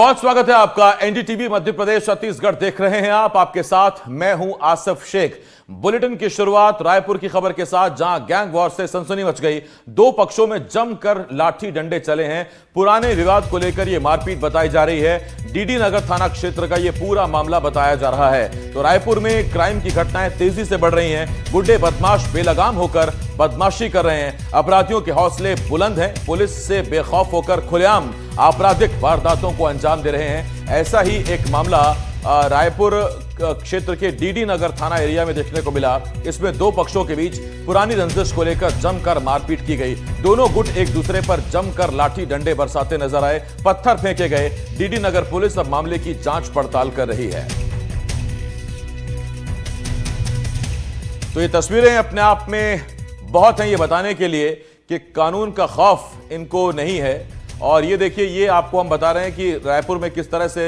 बहुत स्वागत है आपका। एनडीटीवी मध्य प्रदेश छत्तीसगढ़ देख रहे हैं आप। आपके साथ मैं हूं आसिफ शेख। बुलेटिन की शुरुआत रायपुर की खबर के साथ, जहां गैंग वॉर से सनसनी मच गई। दो पक्षों में जमकर लाठी डंडे चले हैं। पुराने विवाद को लेकर यह मारपीट बताई जा रही है। डीडी नगर थाना क्षेत्र का यह पूरा मामला बताया जा रहा है। तो रायपुर में क्राइम की घटनाएं तेजी से बढ़ रही हैं। गुंडे बदमाश बेलगाम होकर बदमाशी कर रहे हैं। अपराधियों के हौसले बुलंद हैं। पुलिस से बेखौफ होकर खुलेआम आपराधिक वारदातों को अंजाम दे रहे हैं। ऐसा ही एक मामला रायपुर क्षेत्र के डीडी नगर थाना एरिया में देखने को मिला। इसमें दो पक्षों के बीच पुरानी रंजिश को लेकर जमकर मारपीट की गई। दोनों गुट एक दूसरे पर जमकर लाठी डंडे बरसाते नजर आए, पत्थर फेंके गए। डीडी नगर पुलिस अब मामले की जांच पड़ताल कर रही है। तो ये तस्वीरें अपने आप में बहुत हैं ये बताने के लिए कि कानून का खौफ इनको नहीं है। और ये देखिए, ये आपको हम बता रहे हैं कि रायपुर में किस तरह से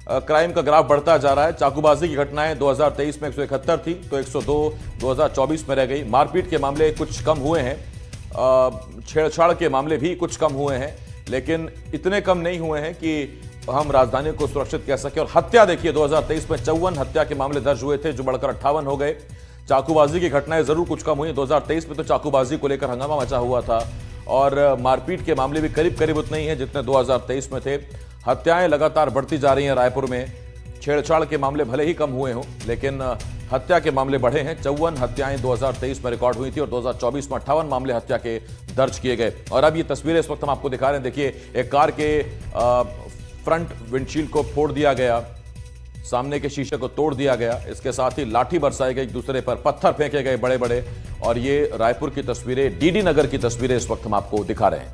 क्राइम का ग्राफ बढ़ता जा रहा है। चाकूबाजी की घटनाएं 2023 में 171 थी, तो 102 2024 में रह गई। मारपीट के मामले कुछ कम हुए हैं, छेड़छाड़ के मामले भी कुछ कम हुए हैं, लेकिन इतने कम नहीं हुए हैं कि हम राजधानी को सुरक्षित कह सके। और हत्या देखिए, 2023 में 54 हत्या के मामले दर्ज हुए थे, जो बढ़कर 58 हो गए। चाकूबाजी की घटनाएं जरूर कुछ कम हुई। 2023 में तो चाकूबाजी को लेकर हंगामा मचा हुआ था, और मारपीट के मामले भी करीब करीब उतने ही हैं जितने 2023 में थे। हत्याएं लगातार बढ़ती जा रही हैं रायपुर में। छेड़छाड़ के मामले भले ही कम हुए हों, लेकिन हत्या के मामले बढ़े हैं। 54 हत्याएं 2023 में रिकॉर्ड हुई थी और 2024 में 58 मामले हत्या के दर्ज किए गए। और अब ये तस्वीरें इस वक्त हम आपको दिखा रहे हैं। देखिए, एक कार के फ्रंट विंडशील्ड को फोड़ दिया गया, सामने के शीशे को तोड़ दिया गया। इसके साथ ही लाठी बरसाई गई, एक दूसरे पर पत्थर फेंके गए बड़े बड़े। और ये रायपुर की तस्वीरें, डीडी नगर की तस्वीरें इस वक्त हम आपको दिखा रहे हैं।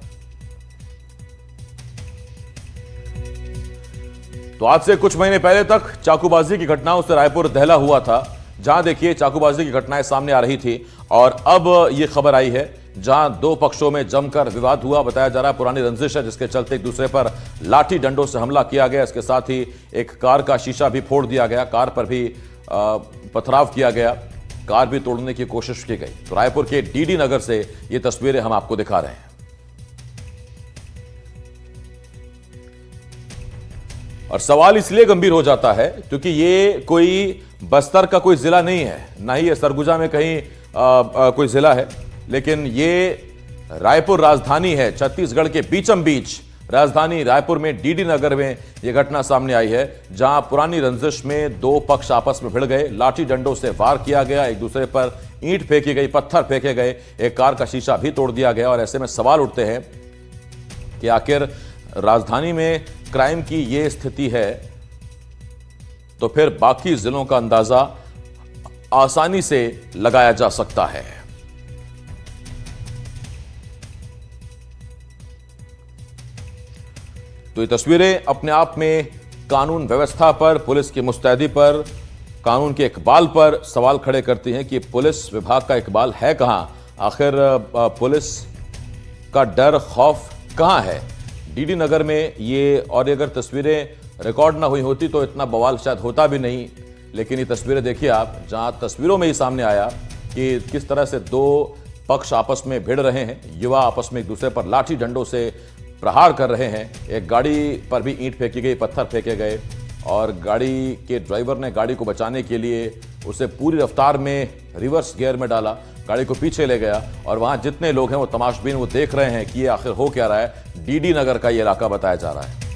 तो आज से कुछ महीने पहले तक चाकूबाजी की घटनाओं से रायपुर दहला हुआ था। जहां देखिए, चाकूबाजी की घटनाएं सामने आ रही थी, और अब यह खबर आई है जहां दो पक्षों में जमकर विवाद हुआ। बताया जा रहा है पुरानी रंजिश है, जिसके चलते एक दूसरे पर लाठी डंडों से हमला किया गया। इसके साथ ही एक कार का शीशा भी फोड़ दिया गया, कार पर भी पथराव किया गया, कार भी तोड़ने की कोशिश की गई। तो रायपुर के डीडी नगर से ये तस्वीरें हम आपको दिखा रहे हैं। और सवाल इसलिए गंभीर हो जाता है क्योंकि ये कोई बस्तर का कोई जिला नहीं है, ना ही ये सरगुजा में कहीं कोई जिला है, लेकिन ये रायपुर राजधानी है। छत्तीसगढ़ के बीचम बीच राजधानी रायपुर में डीडी नगर में यह घटना सामने आई है, जहां पुरानी रंजिश में दो पक्ष आपस में भिड़ गए। लाठी डंडों से वार किया गया, एक दूसरे पर ईंट फेंकी गई, पत्थर फेंके गए, एक कार का शीशा भी तोड़ दिया गया। और ऐसे में सवाल उठते हैं कि आखिर राजधानी में क्राइम की यह स्थिति है, तो फिर बाकी जिलों का अंदाजा आसानी से लगाया जा सकता है। तो ये तस्वीरें अपने आप में कानून व्यवस्था पर, पुलिस की मुस्तैदी पर, कानून के इकबाल पर सवाल खड़े करती हैं कि पुलिस विभाग का इकबाल है कहां। आखिर पुलिस का डर खौफ कहां है डीडी नगर में ये। और अगर तस्वीरें रिकॉर्ड ना हुई होती तो इतना बवाल शायद होता भी नहीं। लेकिन ये तस्वीरें देखिए आप, जहां तस्वीरों में ही सामने आया कि किस तरह से दो पक्ष आपस में भिड़ रहे हैं। युवा आपस में एक दूसरे पर लाठी डंडों से प्रहार कर रहे हैं। एक गाड़ी पर भी ईंट फेंकी गई, पत्थर फेंके गए, और गाड़ी के ड्राइवर ने गाड़ी को बचाने के लिए उसे पूरी रफ्तार में रिवर्स गियर में डाला, गाड़ी को पीछे ले गया। और वहां जितने लोग हैं वो तमाशबीन, वो देख रहे हैं कि ये आखिर हो क्या रहा है। डीडी नगर का ये इलाका बताया जा रहा है।